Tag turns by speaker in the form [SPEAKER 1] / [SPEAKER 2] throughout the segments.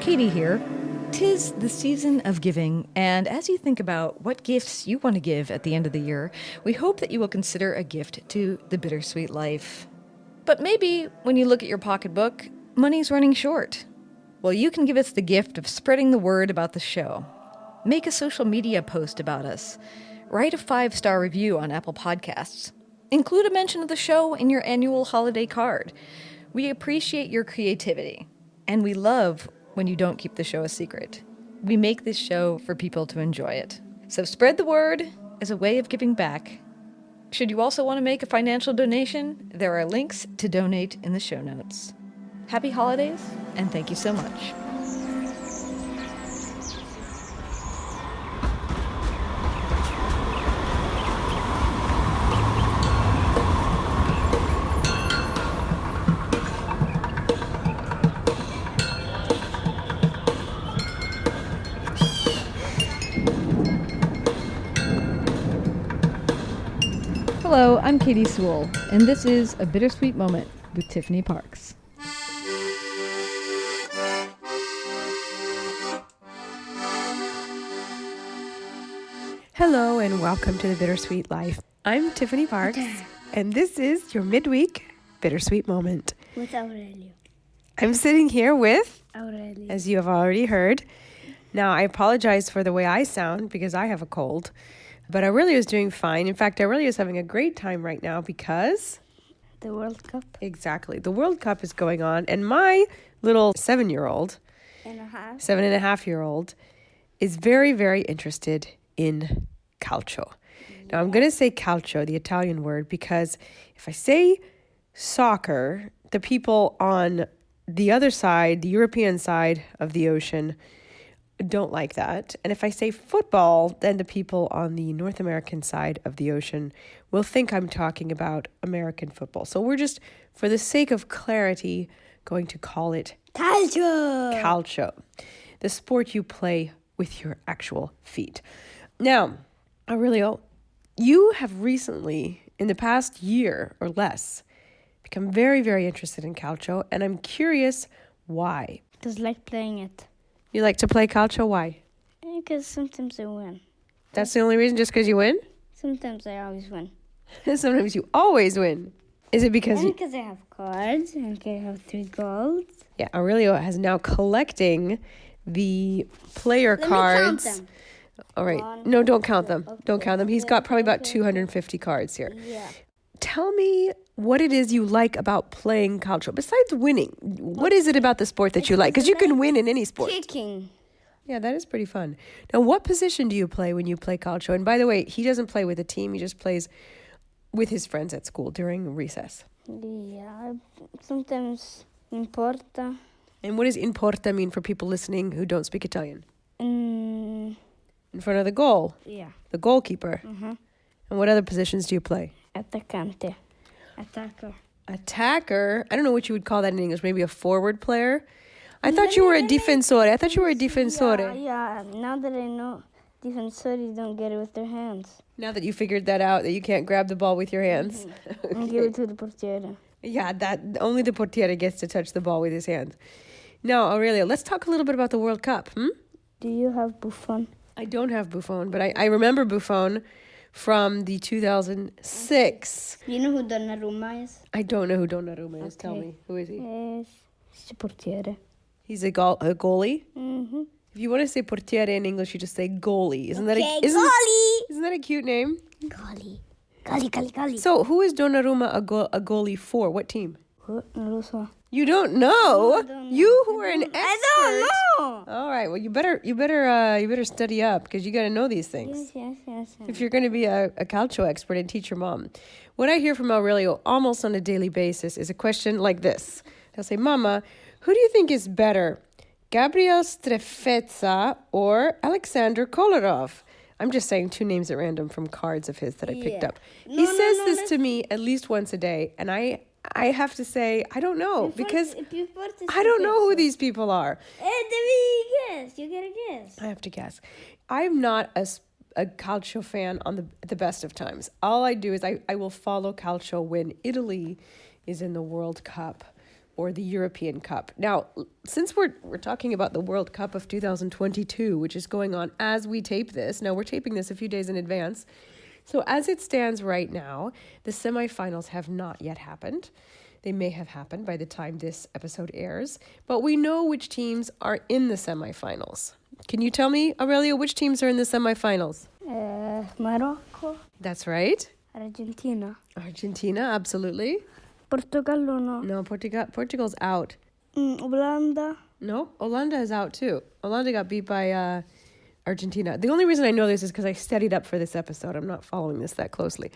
[SPEAKER 1] Katie here. 'Tis the season of giving, and as you think about what gifts you want to give at the end of the year, we hope that you will consider a gift to the Bittersweet life. But maybe when you look at your pocketbook, money's running short. Well, you can give us the gift of spreading the word about the show. Make a social media post about us. Write a 5-star review on Apple Podcasts. Include a mention of the show in your annual holiday card. We appreciate your creativity, and we love when you don't keep the show a secret. We make this show for people to enjoy it. So spread the word as a way of giving back. Should you also want to make a financial donation, there are links to donate in the show notes. Happy holidays, and thank you so much. Hello, I'm Katie Sewell, and this is A Bittersweet Moment with Tiffany Parks.
[SPEAKER 2] Hello and welcome to the Bittersweet Life. I'm Tiffany Parks, and this is your midweek Bittersweet Moment.
[SPEAKER 3] With Aurelio.
[SPEAKER 2] I'm sitting here with,
[SPEAKER 3] Aurelio.
[SPEAKER 2] as you have already heard. Now, I apologize for the way I sound because I have a cold, but Aurelio is doing fine. In fact, Aurelio is having a great time right now because...
[SPEAKER 3] The World Cup.
[SPEAKER 2] Exactly. The World Cup is going on, and my little 7-year-old,
[SPEAKER 3] And a half.
[SPEAKER 2] 7.5-year-old, is very, very interested in calcio. Now, I'm going to say calcio, the Italian word, because if I say soccer, the people on the other side, the European side of the ocean, don't like that. And if I say football, then the people on the North American side of the ocean will think I'm talking about American football. So we're just, for the sake of clarity, going to call it calcio, the sport you play with your actual feet. Now, Aurelio, you have recently, in the past year or less, become very, very interested in calcio, and I'm curious why.
[SPEAKER 3] Because I like playing it.
[SPEAKER 2] You like to play calcio? Why?
[SPEAKER 3] Because sometimes I win.
[SPEAKER 2] That's the only reason, just because you win?
[SPEAKER 3] Sometimes I always win.
[SPEAKER 2] Sometimes you always win. Is it because
[SPEAKER 3] And because I have cards, and I have 3 golds.
[SPEAKER 2] Yeah, Aurelio has now collecting the player
[SPEAKER 3] Let
[SPEAKER 2] cards.
[SPEAKER 3] me count them.
[SPEAKER 2] All right.
[SPEAKER 3] 1,
[SPEAKER 2] No, don't count them.
[SPEAKER 3] okay,
[SPEAKER 2] Don't count them. He's got probably about 250 cards here.
[SPEAKER 3] Yeah.
[SPEAKER 2] Tell me what it is you like about playing calcio. Besides winning, what is it about the sport that you like? Because you can win in any sport.
[SPEAKER 3] Kicking.
[SPEAKER 2] Yeah, that is pretty fun. Now, what position do you play when you play calcio? And by the way, he doesn't play with a team. He just plays with his friends at school during recess.
[SPEAKER 3] Yeah. Sometimes in Porta.
[SPEAKER 2] And what does in porta mean for people listening who don't speak Italian?
[SPEAKER 3] Mm,
[SPEAKER 2] In front of the goal,
[SPEAKER 3] yeah.
[SPEAKER 2] the goalkeeper.
[SPEAKER 3] Mhm.
[SPEAKER 2] And what other positions do you play?
[SPEAKER 3] Attaccante. Attacker.
[SPEAKER 2] Attacker. I don't know what you would call that in English. Maybe a forward player. I thought you were a difensore. I thought you were a difensore.
[SPEAKER 3] Yeah. Now that I know difensori don't get it with their hands.
[SPEAKER 2] Now that you figured that out, that you can't grab the ball with your hands.
[SPEAKER 3] And give it to the portiere.
[SPEAKER 2] Yeah, that only the portiere gets to touch the ball with his hands. Now, Aurelio, let's talk a little bit about the World Cup.
[SPEAKER 3] Do you have Buffon?
[SPEAKER 2] I don't have Buffon, but I remember Buffon from the 2006.
[SPEAKER 3] You know who Donnarumma is?
[SPEAKER 2] I don't know who Donnarumma is. Tell
[SPEAKER 3] Okay.
[SPEAKER 2] me. Who is he?
[SPEAKER 3] He's a portiere.
[SPEAKER 2] He's a goalie?
[SPEAKER 3] Mm-hmm.
[SPEAKER 2] If you want to say portiere in English, you just say goalie. Isn't that
[SPEAKER 3] Okay,
[SPEAKER 2] isn't that a cute name?
[SPEAKER 3] Goalie. Goalie.
[SPEAKER 2] So who is Donnarumma a goalie for? What team?
[SPEAKER 3] Non lo so.
[SPEAKER 2] You don't know?
[SPEAKER 3] I don't know.
[SPEAKER 2] You who are an expert.
[SPEAKER 3] I don't know.
[SPEAKER 2] All right. Well, you better study up because you got to know these things.
[SPEAKER 3] Yes.
[SPEAKER 2] If you're going to be a calcio expert and teach your mom. What I hear from Aurelio almost on a daily basis is a question like this. They'll say, Mama, who do you think is better, Gabriel Strefezza or Alexander Kolarov? I'm just saying 2 names at random from cards of his that I picked
[SPEAKER 3] Yeah.
[SPEAKER 2] up. He says this to me at least once a day, and I have to say, I don't know, because I don't know who these people are.
[SPEAKER 3] You get a guess.
[SPEAKER 2] I have to guess. I'm not a calcio fan on the best of times. All I do is I will follow calcio when Italy is in the World Cup. or the European Cup. Now, since we're talking about the World Cup of 2022, which is going on as we tape this, now we're taping this a few days in advance. So as it stands right now, the semifinals have not yet happened. They may have happened by the time this episode airs, but we know which teams are in the semifinals. Can you tell me, Aurelio, which teams are in the semifinals?
[SPEAKER 3] Morocco,
[SPEAKER 2] That's right.
[SPEAKER 3] Argentina,
[SPEAKER 2] Argentina, absolutely.
[SPEAKER 3] Portugal no.
[SPEAKER 2] No, Portugal's out.
[SPEAKER 3] Holanda,
[SPEAKER 2] No, Holanda is out too. Holanda got beat by Argentina. The only reason I know this is because I studied up for this episode. I'm not following this that closely.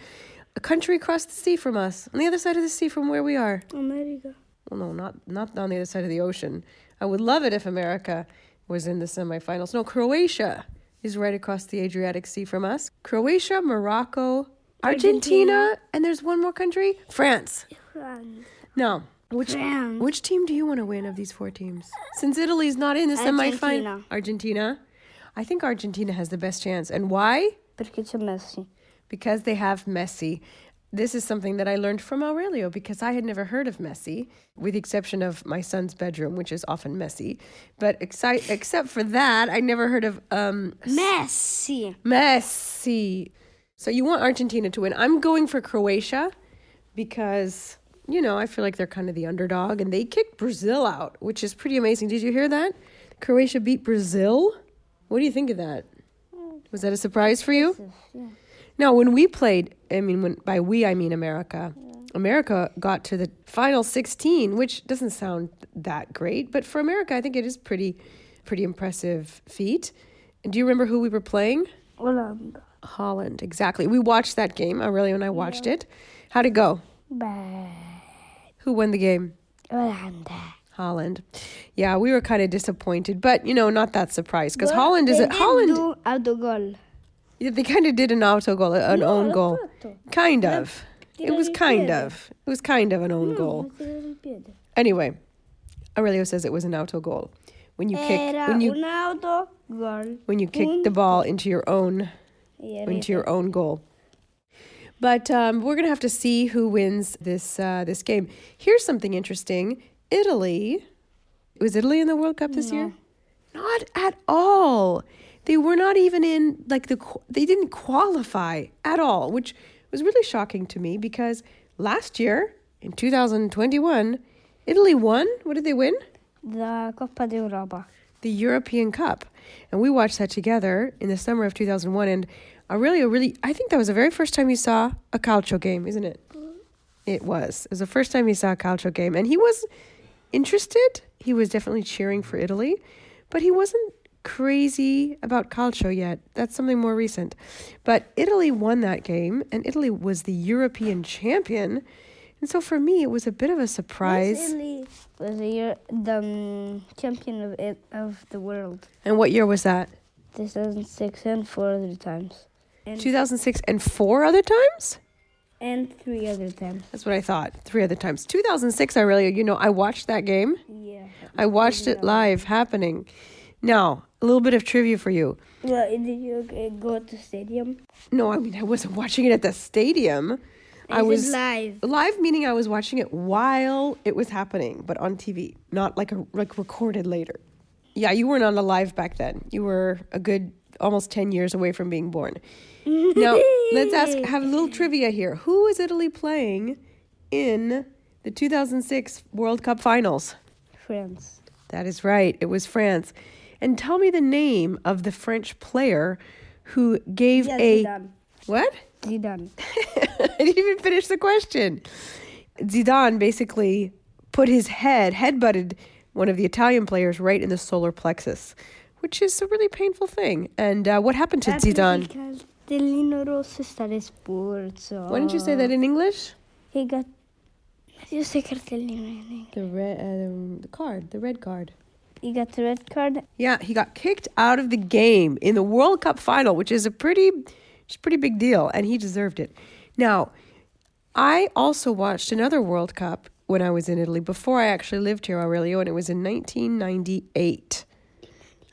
[SPEAKER 2] A country across the sea from us, on the other side of the sea from where we are.
[SPEAKER 3] America.
[SPEAKER 2] Well, no, not on the other side of the ocean. I would love it if America was in the semifinals. No, Croatia is right across the Adriatic Sea from us. Croatia, Morocco, Argentina, and there's one more country, France.
[SPEAKER 3] France.
[SPEAKER 2] Now, which team do you want to win of these four teams? Since Italy's not in the semifinal. Argentina. I think Argentina has the best chance. And why?
[SPEAKER 3] Perché c'è Messi.
[SPEAKER 2] Because they have Messi. This is something that I learned from Aurelio because I had never heard of Messi, with the exception of my son's bedroom, which is often messy. But except for that, I never heard of
[SPEAKER 3] Messi.
[SPEAKER 2] Messi. So you want Argentina to win. I'm going for Croatia because, I feel like they're kind of the underdog. And they kicked Brazil out, which is pretty amazing. Did you hear that? Croatia beat Brazil? What do you think of that? Was that a surprise for you?
[SPEAKER 3] Yeah.
[SPEAKER 2] Now, when we played, by we, I mean America. Yeah. America got to the final 16, which doesn't sound that great. But for America, I think it is pretty impressive feat. And do you remember who we were playing? Holland, exactly. We watched that game. Aurelio and I watched it. How'd it go?
[SPEAKER 3] Bad.
[SPEAKER 2] Who won the game? Holland. Yeah, we were kind of disappointed, but not that surprised because Holland is Holland.
[SPEAKER 3] Do autogol.
[SPEAKER 2] Yeah, they kind of did an autogol, an own goal. Kind of. It was kind of an own goal. Anyway, Aurelio says it was an autogol. When you kick the ball into your own goal. But we're gonna have to see who wins this game. Here's something interesting. Was Italy in the World Cup this year? Not at all. They were not even in, they didn't qualify at all, which was really shocking to me because last year, in 2021, Italy won. What did they win?
[SPEAKER 3] The Coppa d'Europa.
[SPEAKER 2] The European Cup. And we watched that together in the summer of 2001. And Aurelio I think that was the very first time you saw a calcio game, isn't it? It was. It was the first time he saw a calcio game. And he was interested. He was definitely cheering for Italy. But he wasn't crazy about calcio yet. That's something more recent. But Italy won that game. And Italy was the European champion. And so for me, it was a bit of a surprise.
[SPEAKER 3] Yes, Italy was the champion of the world.
[SPEAKER 2] And what year was that?
[SPEAKER 3] 2006 and 4 other times.
[SPEAKER 2] 2006 and 4 other times?
[SPEAKER 3] And 3 other times.
[SPEAKER 2] That's what I thought. 3 other times. 2006, I watched that game.
[SPEAKER 3] Yeah.
[SPEAKER 2] I watched it live happening. Now, a little bit of trivia for you.
[SPEAKER 3] Well, did you go to the stadium?
[SPEAKER 2] No, I wasn't watching it at the stadium. I was
[SPEAKER 3] live.
[SPEAKER 2] Live meaning I was watching it while it was happening, but on TV, not like recorded later. Yeah, you weren't on the live back then. You were a good almost 10 years away from being born. Now, let's have a little trivia here. Who is Italy playing in the 2006 World Cup finals?
[SPEAKER 3] France.
[SPEAKER 2] That is right. It was France. And tell me the name of the French player who gave
[SPEAKER 3] Zidane.
[SPEAKER 2] What?
[SPEAKER 3] Zidane.
[SPEAKER 2] I didn't even finish the question. Zidane basically put his headbutted one of the Italian players right in the solar plexus, which is a really painful thing. And what happened to Zidane?
[SPEAKER 3] Cartellino rosso stare sporzo.
[SPEAKER 2] Why didn't you say that in English?
[SPEAKER 3] He got... How do you say cartellino in English?
[SPEAKER 2] The red card.
[SPEAKER 3] He got the red card?
[SPEAKER 2] Yeah, he got kicked out of the game in the World Cup final, which is a pretty big deal, and he deserved it. Now, I also watched another World Cup when I was in Italy before I actually lived here, Aurelio, and it was in 1998.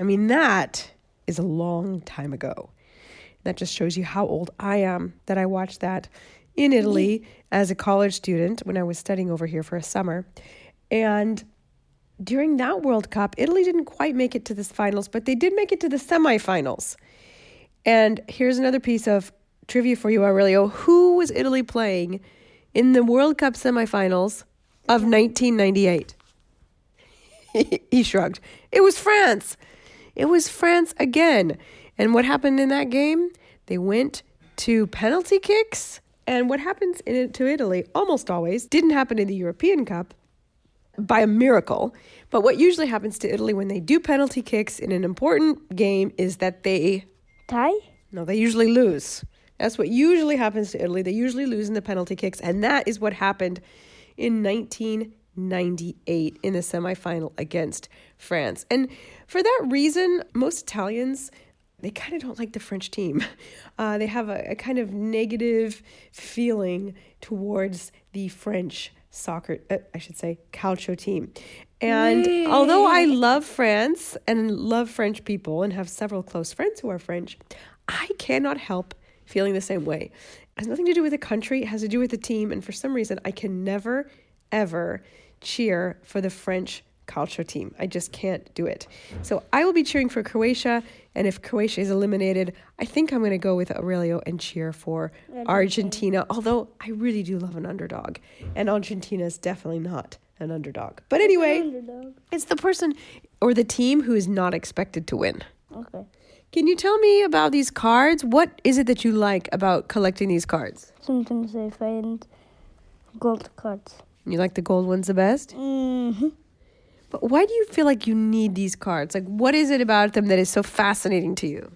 [SPEAKER 2] I mean, that is a long time ago. That just shows you how old I am that I watched that in Italy as a college student when I was studying over here for a summer. And during that World Cup, Italy didn't quite make it to the finals, but they did make it to the semifinals. And here's another piece of trivia for you, Aurelio. Who was Italy playing in the World Cup semifinals of 1998? He shrugged. It was France. It was France again. And what happened in that game? They went to penalty kicks. And what happens to Italy almost always didn't happen in the European Cup by a miracle. But what usually happens to Italy when they do penalty kicks in an important game is that they...
[SPEAKER 3] Tie?
[SPEAKER 2] No, they usually lose. That's what usually happens to Italy. They usually lose in the penalty kicks. And that is what happened in 1998 in the semifinal against France. And for that reason, most Italians, they kind of don't like the French team. They have a kind of negative feeling towards the French calcio team. And although I love France and love French people and have several close friends who are French, I cannot help feeling the same way. It has nothing to do with the country. It has to do with the team. And for some reason, I can never, ever cheer for the French calcio team. I just can't do it. So I will be cheering for Croatia. And if Croatia is eliminated, I think I'm going to go with Aurelio and cheer for Argentina. Although I really do love an underdog. And Argentina is definitely not an underdog. But anyway, it's the person or the team who is not expected to win.
[SPEAKER 3] Okay.
[SPEAKER 2] Can you tell me about these cards? What is it that you like about collecting these cards?
[SPEAKER 3] Sometimes I find gold cards.
[SPEAKER 2] You like the gold ones the best?
[SPEAKER 3] Mm-hmm.
[SPEAKER 2] But why do you feel like you need these cards? Like, what is it about them that is so fascinating to you?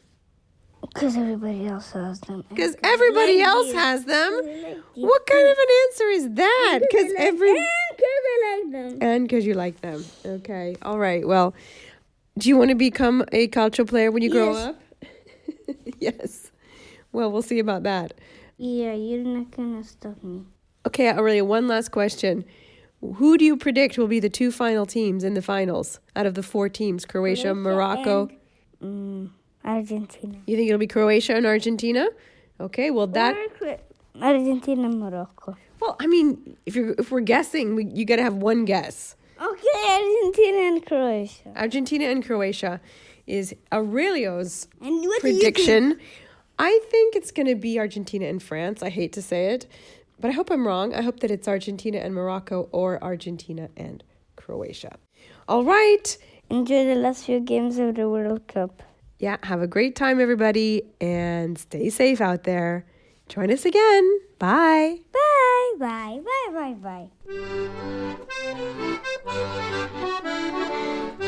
[SPEAKER 3] Because everybody else has them.
[SPEAKER 2] Because everybody else has them? What kind of an answer is that? Because
[SPEAKER 3] I like them.
[SPEAKER 2] And because you like them. Okay. All right. Well, do you want to become a calcio player when you grow up? Yes. Well, we'll see about that.
[SPEAKER 3] Yeah, you're not going to stop me.
[SPEAKER 2] Okay, Aurelia, one last question. Who do you predict will be the two final teams in the finals out of the four teams? Croatia, Morocco.
[SPEAKER 3] Argentina.
[SPEAKER 2] You think it'll be Croatia and Argentina? Okay, well
[SPEAKER 3] Argentina and Morocco.
[SPEAKER 2] Well, I mean, if we're guessing, you got to have one guess.
[SPEAKER 3] Okay, Argentina and Croatia.
[SPEAKER 2] Argentina and Croatia is Aurelio's
[SPEAKER 3] And what
[SPEAKER 2] prediction.
[SPEAKER 3] do you think?
[SPEAKER 2] I think it's going to be Argentina and France. I hate to say it, but I hope I'm wrong. I hope that it's Argentina and Morocco or Argentina and Croatia. All right.
[SPEAKER 3] Enjoy the last few games of the World Cup.
[SPEAKER 2] Yeah, have a great time, everybody, and stay safe out there. Join us again. Bye.
[SPEAKER 3] Bye, bye, bye, bye, bye.